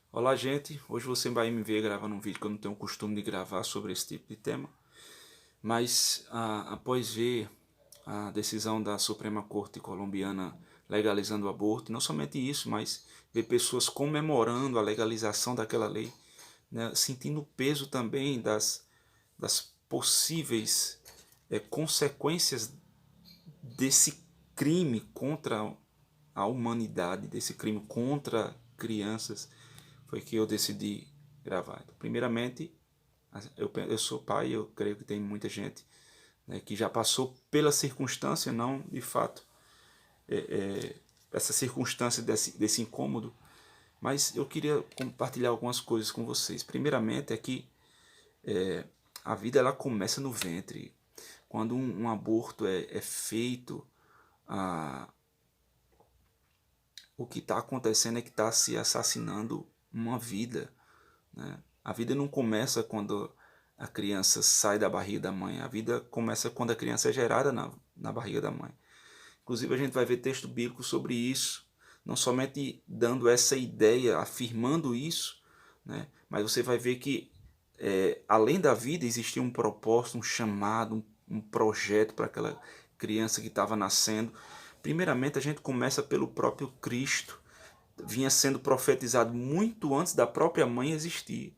Olá, gente. Hoje você vai me ver gravando um vídeo que eu não tenho o costume de gravar sobre esse tipo de tema, mas após ver a decisão da Suprema Corte colombiana legalizando o aborto, não somente isso, mas ver pessoas comemorando a legalização daquela lei, né, sentindo o peso também das possíveis consequências desse crime contra a humanidade, desse crime contra crianças, foi que eu decidi gravar. Então, primeiramente, eu sou pai, eu creio que tem muita gente, né, que já passou pela circunstância, não de fato essa circunstância desse incômodo, mas eu queria compartilhar algumas coisas com vocês. Primeiramente é que a vida ela começa no ventre. Quando um aborto é feito, a, o que está acontecendo é que está se assassinando uma vida, né? A vida não começa quando a criança sai da barriga da mãe. A vida começa quando a criança é gerada na barriga da mãe. Inclusive a gente vai ver texto bíblico sobre isso. Não somente dando essa ideia, afirmando isso, né? Mas você vai ver que além da vida existia um propósito, um chamado, um projeto para aquela criança que estava nascendo. Primeiramente a gente começa pelo próprio Cristo. Vinha sendo profetizado muito antes da própria mãe existir.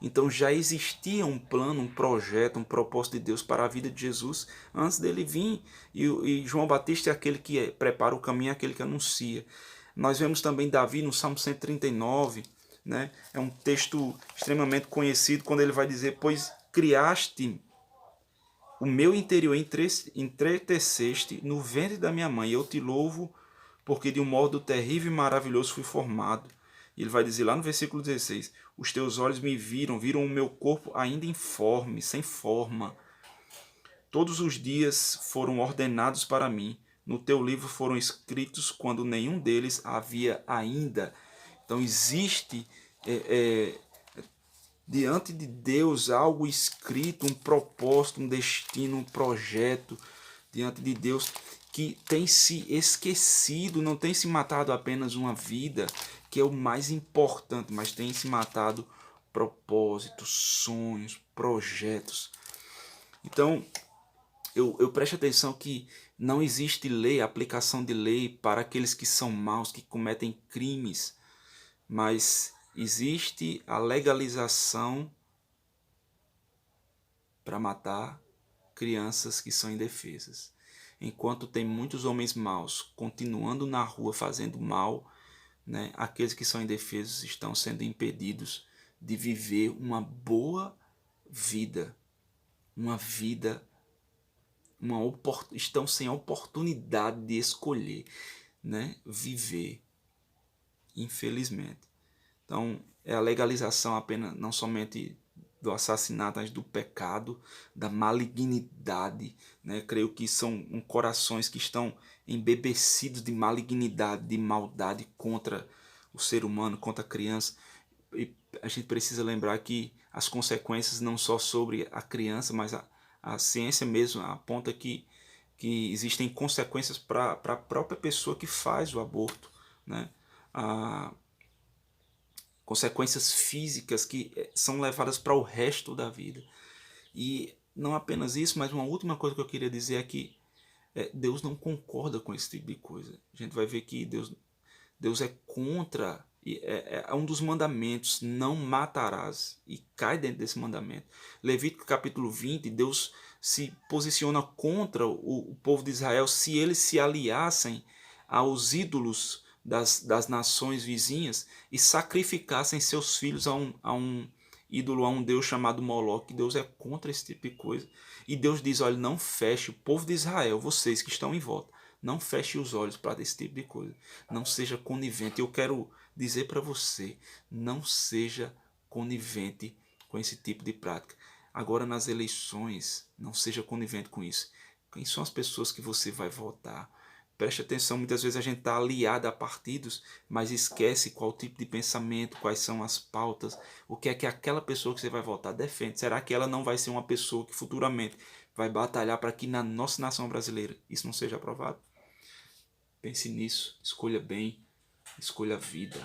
Então já existia um plano, um projeto, um propósito de Deus para a vida de Jesus antes dele vir. E João Batista é aquele que prepara o caminho, é aquele que anuncia. Nós vemos também Davi no Salmo 139, né? É um texto extremamente conhecido quando ele vai dizer: pois criaste o meu interior, entreteceste no ventre da minha mãe, eu te louvo porque de um modo terrível e maravilhoso fui formado. E ele vai dizer lá no versículo 16: os teus olhos me viram, viram o meu corpo ainda informe, sem forma. Todos os dias foram ordenados para mim. No teu livro foram escritos quando nenhum deles havia ainda. Então existe diante de Deus algo escrito, um propósito, um destino, um projeto diante de Deus que tem se esquecido, não tem se matado apenas uma vida, que é o mais importante, mas tem se matado propósitos, sonhos, projetos. Então, eu presto atenção que não existe lei, aplicação de lei para aqueles que são maus, que cometem crimes, mas existe a legalização para matar crianças que são indefesas. Enquanto tem muitos homens maus continuando na rua fazendo mal, né, aqueles que são indefesos estão sendo impedidos de viver uma boa vida, uma vida, estão sem a oportunidade de escolher, né, viver, infelizmente. Então, é a legalização apenas, não somente do assassinato, mas do pecado, da malignidade, né? Creio que são corações que estão embebecidos de malignidade, de maldade contra o ser humano, contra a criança. E a gente precisa lembrar que as consequências não só sobre a criança, mas a ciência mesmo aponta que existem consequências para a própria pessoa que faz o aborto, né? Consequências físicas que são levadas para o resto da vida. E não apenas isso, mas uma última coisa que eu queria dizer é que Deus não concorda com esse tipo de coisa. A gente vai ver que Deus é contra, é um dos mandamentos, não matarás, e cai dentro desse mandamento. Levítico capítulo 20, Deus se posiciona contra o povo de Israel se eles se aliassem aos ídolos das nações vizinhas e sacrificassem seus filhos a um ídolo, a um Deus chamado Moloque. Deus é contra esse tipo de coisa. E Deus diz: olha, não feche o povo de Israel, vocês que estão em volta, não feche os olhos para esse tipo de coisa. Não seja conivente. Eu quero dizer para você, não seja conivente com esse tipo de prática. Agora nas eleições, não seja conivente com isso. Quem são as pessoas que você vai votar? Preste atenção, muitas vezes a gente está aliado a partidos, mas esquece qual tipo de pensamento, quais são as pautas, o que é que aquela pessoa que você vai votar defende. Será que ela não vai ser uma pessoa que futuramente vai batalhar para que na nossa nação brasileira isso não seja aprovado? Pense nisso, escolha bem, escolha a vida.